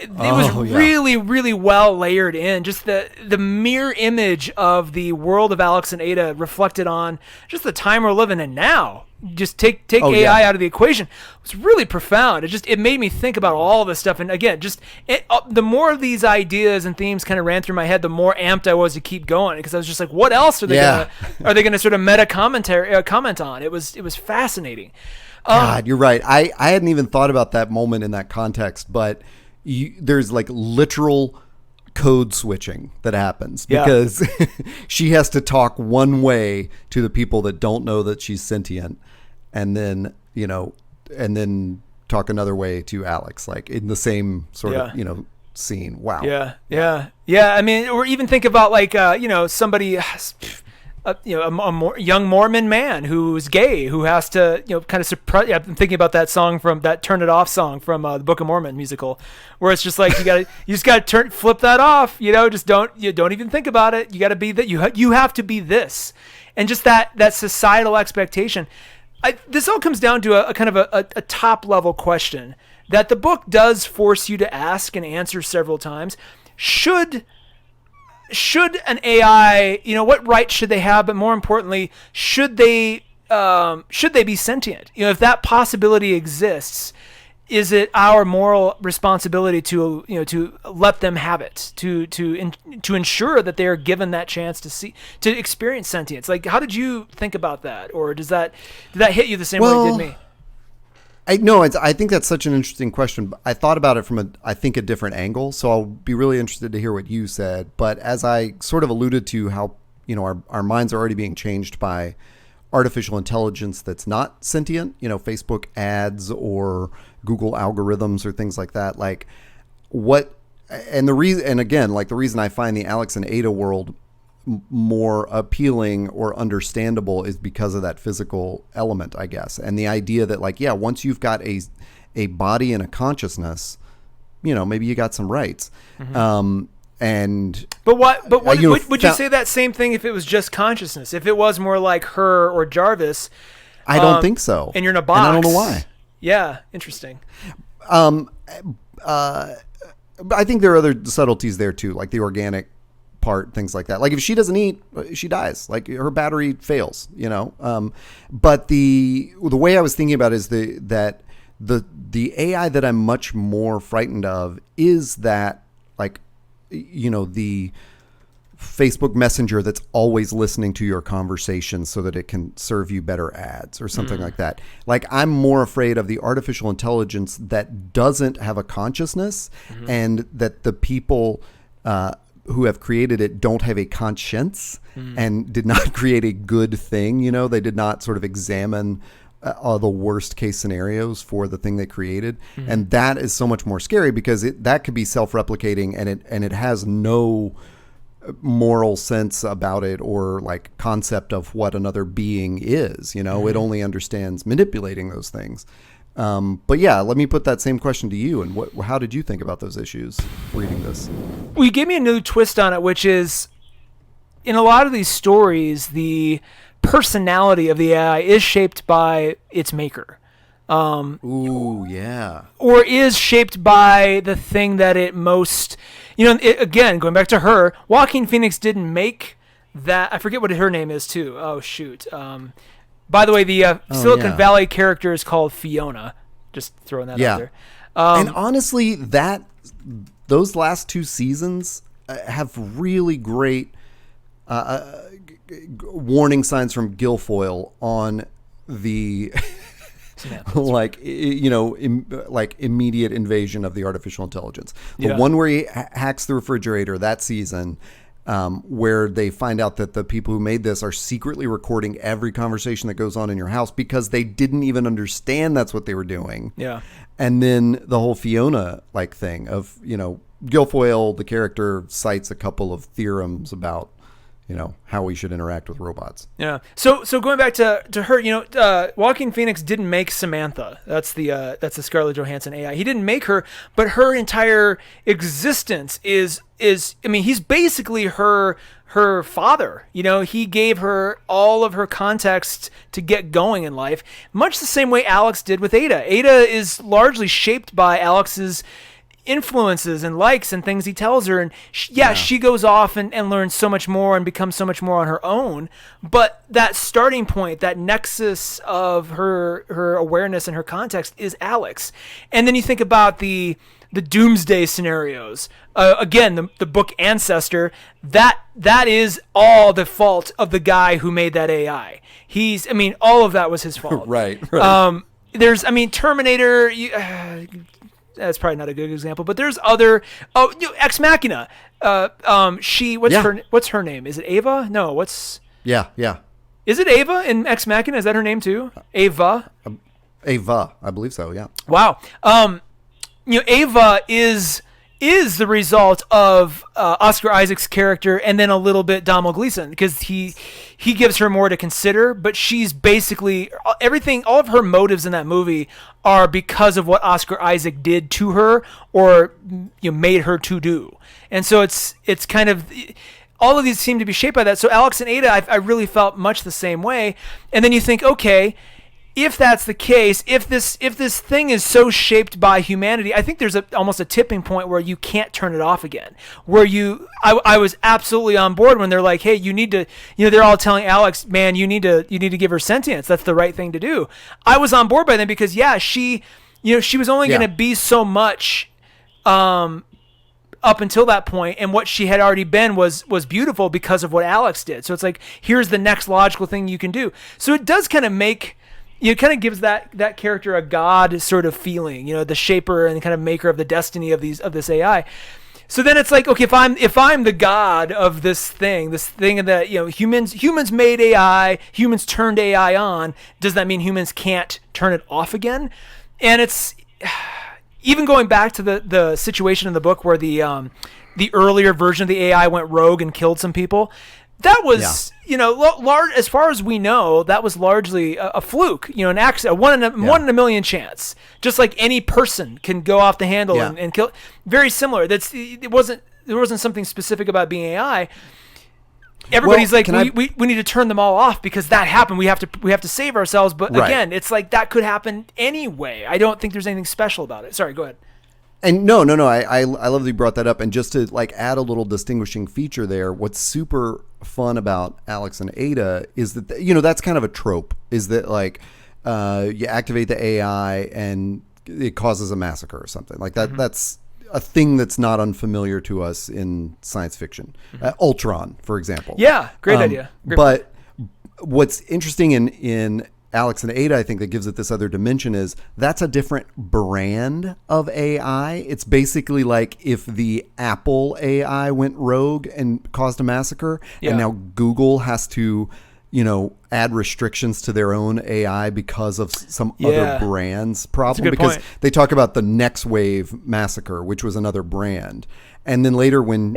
B: was really, really well layered in. Just the mirror image of the world of Alex and Ada reflected on just the time we're living in now. Just take AI out of the equation. It was really profound. It made me think about all this stuff. And again, the more of these ideas and themes kind of ran through my head, the more amped I was to keep going, because I was just like, what else are they gonna sort of meta comment on? It was fascinating.
A: God, you're right. I hadn't even thought about that moment in that context, but there's like literal code switching that happens because she has to talk one way to the people that don't know that she's sentient, and then talk another way to Alex, like in the same sort of scene. Wow. Yeah. I mean, or even think about like somebody. A young Mormon man who's gay, who has to kind of suppress. Yeah, I'm thinking about that song from that "Turn It Off" song from the Book of Mormon musical, where it's just like you just gotta flip that off. Just don't even think about it. You gotta be that. You have to be this, and just that societal expectation. This all comes down to a kind of a top level question that the book does force you to ask and answer several times. Should an AI, what rights should they have? But more importantly, should they be sentient? If that possibility exists, is it our moral responsibility to let them have it, to ensure that they are given that chance to experience sentience? Like, how did you think about that, or did that hit you the same way it did me? I think that's such an interesting question. I thought about it from a different angle. So I'll be really interested to hear what you said. But as I sort of alluded to how, our minds are already being changed by artificial intelligence that's not sentient, Facebook ads or Google algorithms or things like that. Like the reason I find the Alex and Ada world more appealing or understandable is because of that physical element, I guess. And the idea that once you've got a body and a consciousness, maybe you got some rights. But
B: would you say that same thing if it was just consciousness? If it was more like her or Jarvis?
A: I don't think so.
B: And you're in a box.
A: And I don't know why.
B: Yeah. Interesting.
A: I think there are other subtleties there too, like the organic part, things like that. Like if she doesn't eat, she dies. Like her battery fails, but the way I was thinking about it is the AI that I'm much more frightened of is that the Facebook Messenger that's always listening to your conversation so that it can serve you better ads or something like that. Like I'm more afraid of the artificial intelligence that doesn't have a consciousness and that the people who have created it don't have a conscience and did not create a good thing. They did not sort of examine the worst case scenarios for the thing they created. And that is so much more scary because that could be self-replicating and it has no moral sense about it or like concept of what another being is. It only understands manipulating those things. But yeah, let me put that same question to you. And how did you think about those issues reading this?
B: Well, you gave me a new twist on it, which is in a lot of these stories, the personality of the AI is shaped by its maker.
A: Ooh, yeah.
B: Or is shaped by the thing that it most, again, going back to her, Joaquin Phoenix didn't make that. I forget what her name is too. Oh, shoot. By the way, the Silicon Valley character is called Fiona. Just throwing that out there.
A: And honestly, those last two seasons have really great warning signs from Guilfoyle on the like like immediate invasion of the artificial intelligence. The one where he hacks the refrigerator that season, where they find out that the people who made this are secretly recording every conversation that goes on in your house because they didn't even understand that's what they were doing.
B: Yeah.
A: And then the whole Fiona like thing of, Guilfoyle, the character, cites a couple of theorems about, how we should interact with robots.
B: Yeah. So going back to her, Joaquin Phoenix didn't make Samantha. That's the Scarlett Johansson AI. He didn't make her, but her entire existence is he's basically her father. He gave her all of her context to get going in life, much the same way Alex did with Ada. Ada is largely shaped by Alex's influences and likes and things he tells her, and she goes off and learns so much more and becomes so much more on her own, but that starting point, that nexus of her awareness and her context is Alex. And then you think about the doomsday scenarios, again, the book Ancestor, that is all the fault of the guy who made that AI. All of that was his fault.
A: right.
B: There's Terminator, that's probably not a good example, but there's other. Ex Machina. What's her name? Is it Ava? No.
A: Yeah.
B: Is it Ava in Ex Machina? Is that her name too? Ava.
A: Ava, I believe so. Yeah.
B: Wow. Ava is the result of Oscar Isaac's character and then a little bit Domhnall Gleeson, because he gives her more to consider, but she's basically everything. All of her motives in that movie are because of what Oscar Isaac did to her or made her to do, and so it's kind of all of these seem to be shaped by that. So Alex and Ada, I really felt much the same way, and then you think, okay, if that's the case, if this thing is so shaped by humanity, I think there's almost a tipping point where you can't turn it off again. Where I was absolutely on board when they're like, hey, you need to, they're all telling Alex, man, you need to give her sentience. That's the right thing to do. I was on board by then because she was only going to be so much, up until that point, and what she had already been was beautiful because of what Alex did. So it's like, here's the next logical thing you can do. So it does kind of make. It kind of gives that character a god sort of feeling, the shaper and kind of maker of the destiny of this AI. So then it's like, okay, if I'm the god of this thing that humans made AI, humans turned AI on, does that mean humans can't turn it off again? And it's even going back to the situation in the book where the earlier version of the AI went rogue and killed some people. That was, large, as far as we know, that was largely a fluke, an accident, one in a million chance. Just like any person can go off the handle and kill. Very similar. There wasn't something specific about being AI. Everybody's we need to turn them all off because that happened. We have to save ourselves. But again, it's like that could happen anyway. I don't think there's anything special about it. Sorry, go ahead.
A: And no. I love that you brought that up. And just to add a little distinguishing feature there, what's super fun about Alex and Ada is that that's kind of a trope. Is that you activate the AI and it causes a massacre or something like that. Mm-hmm. That's a thing that's not unfamiliar to us in science fiction. Mm-hmm. Ultron, for example.
B: Yeah, great idea.
A: But what's interesting in Alex and Ada, I think, that gives it this other dimension is that's a different brand of AI. It's basically like if the Apple AI went rogue and caused a massacre, and now Google has to, add restrictions to their own AI because of some other brand's problem. Because they talk about the Next Wave massacre, which was another brand. And then later when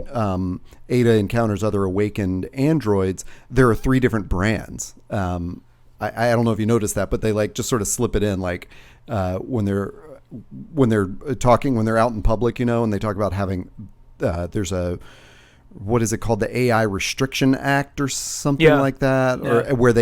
A: Ada encounters other awakened androids, there are 3 different brands. I don't know if you noticed that, but they just sort of slip it in, when they're talking, when they're out in public, and they talk about having there's what is it called, the AI Restriction Act or something like that, or where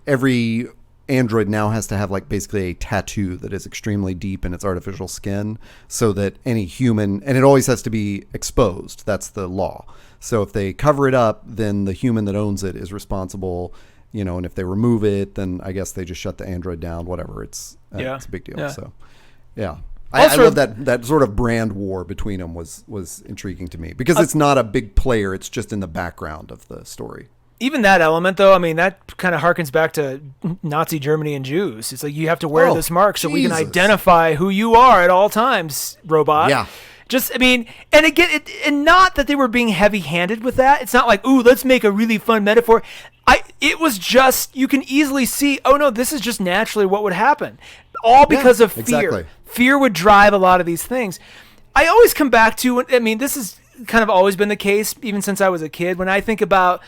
A: every android now has to have basically a tattoo that is extremely deep in its artificial skin, so that any human, and it always has to be exposed. That's the law. So if they cover it up, then the human that owns it is responsible. And if they remove it, then I guess they just shut the android down, whatever. It's a big deal. Yeah. So, yeah. I
B: Also-
A: love that sort of brand war between them was intriguing to me because it's not a big player. It's just in the background of the story.
B: Even that element, though, I mean, that kind of harkens back to Nazi Germany and Jews. It's like you have to wear this mark so we can
A: Jesus.
B: identify who you are at all times, robot.
A: Yeah.
B: Just, I mean, and again, and not that they were being heavy-handed with that. It's not like, ooh, let's make a really fun metaphor. It was just, you can easily see, oh no, this is just naturally what would happen. All because of fear.
A: Exactly.
B: Fear would drive a lot of these things. I always come back to, I mean, this has kind of always been the case, even since I was a kid. When I think about,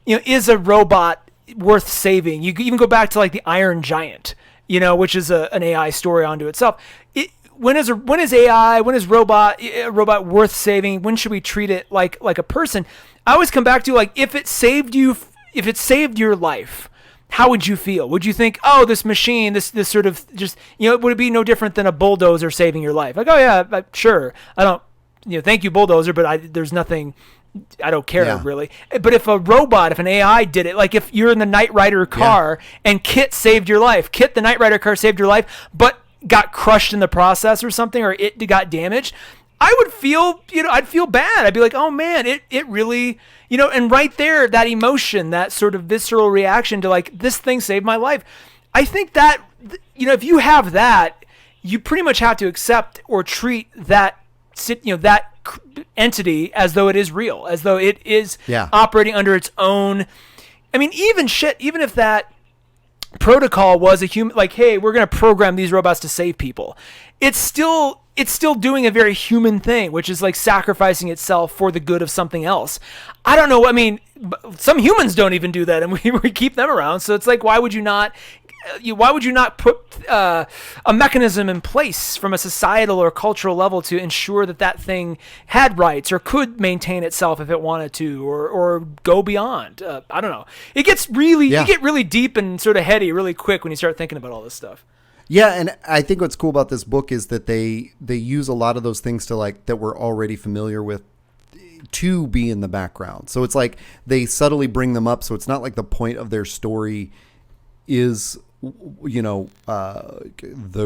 B: is a robot worth saving? You can even go back to like the Iron Giant, which is an AI story unto itself. When is a robot worth saving? When should we treat it like a person? I always come back to like, if it saved your life, how would you feel? Would you think, oh, this machine, this sort of just, would it be no different than a bulldozer saving your life? Like, oh yeah, sure. I don't, thank you, bulldozer, but there's nothing, I don't care really. But if an AI did it, like if you're in the Knight Rider car and Kit saved your life, the Knight Rider car saved your life, but got crushed in the process or something, or it got damaged, I would feel, I'd feel bad. I'd be like, oh man, it really, and right there, that emotion, that sort of visceral reaction to like, this thing saved my life. I think that, if you have that, you pretty much have to accept or treat that entity as though it is real, as though it is operating under its own. I mean, even if that protocol was a human, like, hey, we're going to program these robots to save people, it's still doing a very human thing, which is like sacrificing itself for the good of something else. I don't know. I mean, some humans don't even do that, and we keep them around. So it's like, why would you not put a mechanism in place from a societal or cultural level to ensure that thing had rights or could maintain itself if it wanted to, or go beyond? I don't know. It gets you get really deep and sort of heady really quick when you start thinking about all this stuff.
A: Yeah, and I think what's cool about this book is that they use a lot of those things to like that we're already familiar with to be in the background. So it's like they subtly bring them up, so it's not like the point of their story is the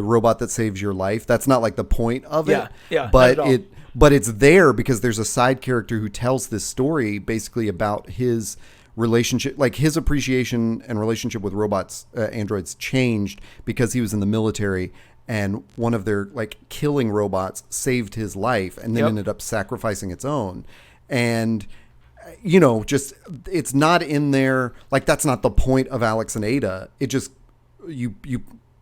A: robot that saves your life. That's not like the point of it.
B: Yeah,
A: but it's there because there's a side character who tells this story basically about his relationship, like his appreciation and relationship with robots, androids changed because he was in the military, and one of their like killing robots saved his life and then ended up sacrificing its own. And just it's not in there, like that's not the point of Alex and Ada. It just you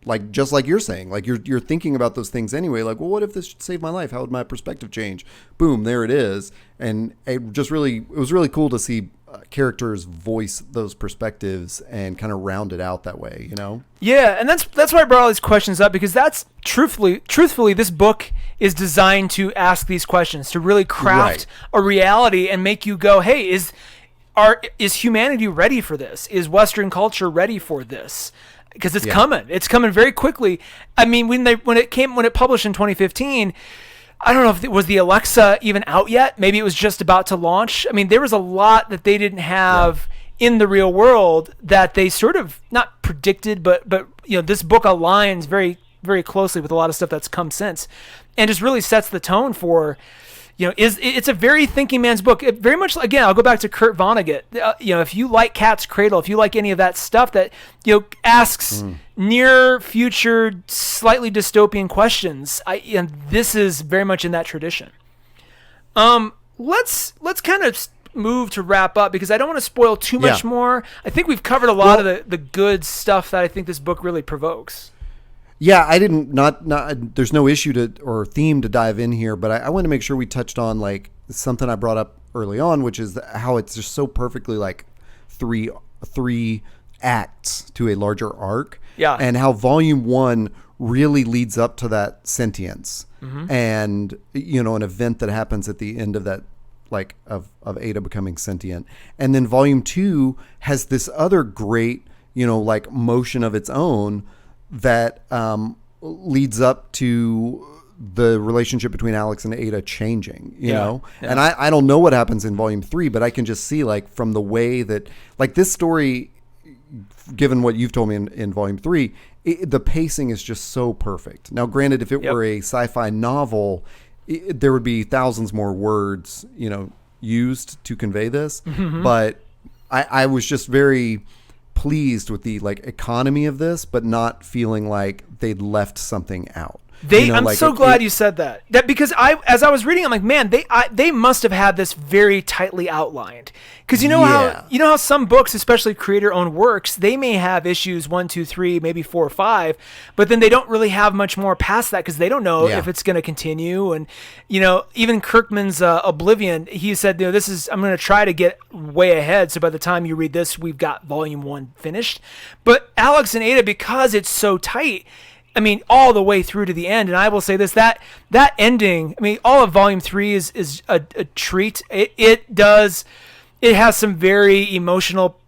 A: like, just like you're saying, like you're thinking about those things anyway. Like, well, what if this saved my life? How would my perspective change? Boom, there it is. And it was really cool to see characters voice those perspectives and kind of round it out that way,
B: Yeah, and that's why I brought all these questions up, because that's truthfully, this book is designed to ask these questions, to really craft a reality and make you go, hey, is humanity ready for this? Is Western culture ready for this? Because it's coming. It's coming very quickly. I mean, when it published in 2015, I don't know if it was the Alexa even out yet. Maybe it was just about to launch. I mean, there was a lot that they didn't have in the real world that they sort of not predicted, but this book aligns very, very closely with a lot of stuff that's come since, and just really sets the tone for. It's a very thinking man's book. It very much, again, I'll go back to Kurt Vonnegut. If you like Cat's Cradle, if you like any of that stuff that, asks near future, slightly dystopian questions, and this is very much in that tradition. Let's kind of move to wrap up, because I don't want to spoil too much more. I think we've covered a lot of the good stuff that I think this book really provokes.
A: Yeah, I didn't not there's no issue or theme to dive in here, but I want to make sure we touched on like something I brought up early on, which is how it's just so perfectly like three acts to a larger arc.
B: Yeah.
A: And how volume 1 really leads up to that sentience and an event that happens at the end of that, like of Ada becoming sentient. And then volume 2 has this other great, like motion of its own that leads up to the relationship between Alex and Ada changing, you know? Yeah. And I don't know what happens in volume 3, but I can just see like from the way that like this story, given what you've told me in volume 3, the pacing is just so perfect. Now, granted, if it were a sci-fi novel, there would be thousands more words, used to convey this. Mm-hmm. But I was just very pleased with the economy of this, but not feeling like they'd left something out.
B: I'm so glad you said that. Because as I was reading, I'm like, man, they must have had this very tightly outlined. Because how some books, especially creator-owned works, they may have issues 1, 2, 3, maybe 4 or 5, but then they don't really have much more past that because they don't know if it's going to continue. And even Kirkman's Oblivion, he said, I'm going to try to get way ahead, so by the time you read this, we've got volume 1 finished. But Alex and Ada, because it's so tight, all the way through to the end. And I will say this, that ending, all of volume 3 is a treat. It has some very emotional,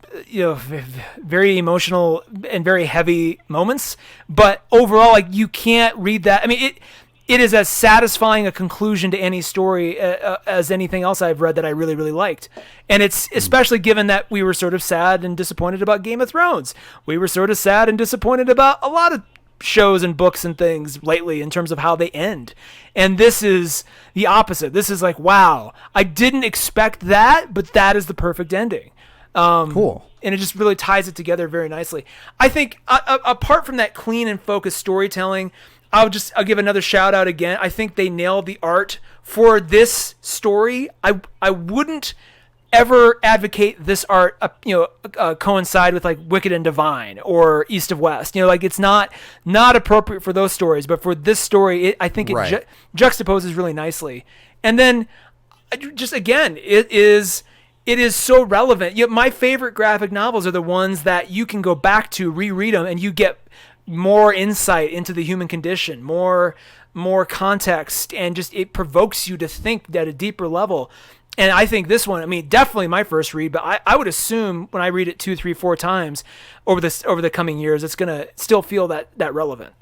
B: very emotional and very heavy moments, but overall, you can't read that. It is as satisfying a conclusion to any story as anything else I've read that I really, really liked. And it's especially given that we were sort of sad and disappointed about Game of Thrones. We were sort of sad and disappointed about a lot of shows and books and things lately in terms of how they end. And this is the opposite. This is like, wow, I didn't expect that, but that is the perfect ending.
A: Cool.
B: And it just really ties it together very nicely. I think apart from that clean and focused storytelling, I'll give another shout out again. I think they nailed the art for this story. I wouldn't ever advocate this art, coincide with Wicked and Divine or East of West. It's not appropriate for those stories, but for this story, I think it juxtaposes really nicely. And then, just again, it is so relevant. My favorite graphic novels are the ones that you can go back to, reread them, and you get more insight into the human condition, more context, and just it provokes you to think at a deeper level. And I think this one, definitely my first read, but I would assume when I read it 2, 3, 4 times over the coming years, it's going to still feel that relevant.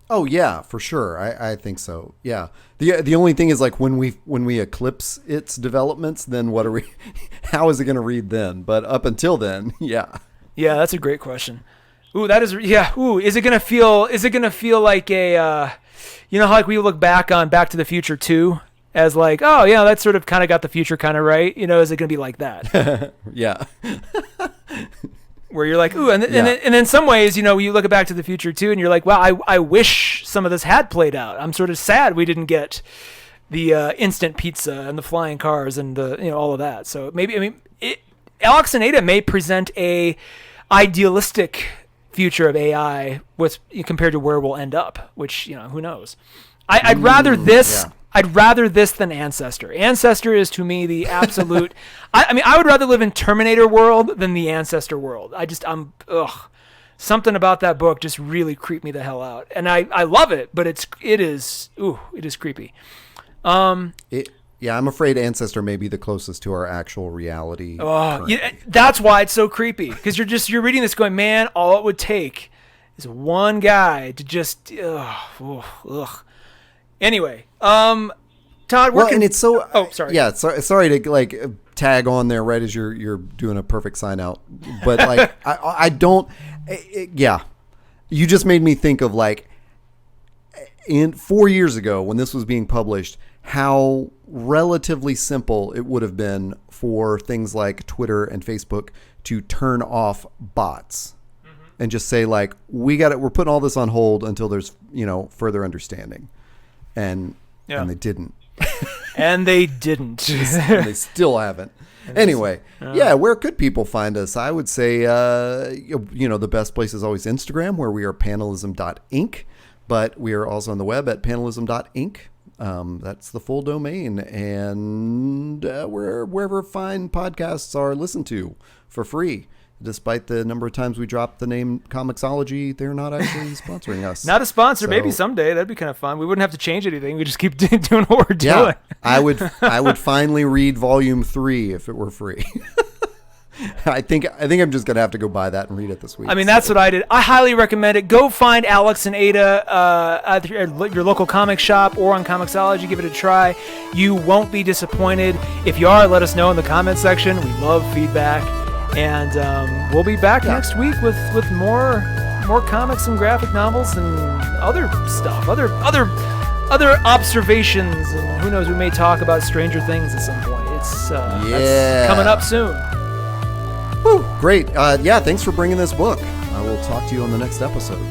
A: Oh yeah, for sure. I think so. Yeah. The only thing is when we eclipse its developments, then what are we, how is it going to read then? But up until then, yeah. Yeah,
B: that's a great question. Ooh, that is, yeah. Ooh, is it going to feel like how we look back on Back to the Future 2? As oh yeah, that sort of kind of got the future kind of right. Is it going to be like that?
A: Yeah.
B: Where you're ooh, and in some ways, you look at Back to the Future too, and you're like, wow, I wish some of this had played out. I'm sort of sad we didn't get the instant pizza and the flying cars and the all of that. So maybe Alex and Ada may present a idealistic future of AI compared to where we'll end up, which who knows. I'd rather this. Yeah. I'd rather this than Ancestor. Ancestor is to me the absolute. I would rather live in Terminator world than the Ancestor world. Something about that book just really creeped me the hell out, and I love it, but it is creepy.
A: I'm afraid Ancestor may be the closest to our actual reality.
B: That's why it's so creepy, because you're reading this going, man, all it would take is one guy to just Anyway, Todd,
A: and it's so.
B: Oh, sorry.
A: Yeah, sorry to tag on there right as you're doing a perfect sign out, but I don't. Yeah, you just made me think of in 4 years ago when this was being published, how relatively simple it would have been for things like Twitter and Facebook to turn off bots. And just say we're putting all this on hold until there's further understanding. And they didn't.
B: And they didn't.
A: They still haven't. Anyway, where could people find us? I would say, the best place is always Instagram, where we are panelism.inc. But we are also on the web at panelism.inc. That's the full domain. And wherever fine podcasts are listened to for free. Despite the number of times we dropped the name Comixology, they're not actually sponsoring us.
B: Not a sponsor. So, maybe someday. That'd be kind of fun. We wouldn't have to change anything. We just keep doing what we're doing.
A: I would finally read volume 3 if it were free. I think I'm just gonna have to go buy that and read it this week.
B: That's what I did. I highly recommend it. Go find Alex and Ada at your local comic shop or on Comixology. Give it a try. You won't be disappointed. If you are, let us know in the comment section. We love feedback. And we'll be back next week with more comics and graphic novels and other stuff, other observations, and who knows, we may talk about Stranger Things at some point. That's coming up soon.
A: Woo, great. Thanks for bringing this book. I will talk to you on the next episode.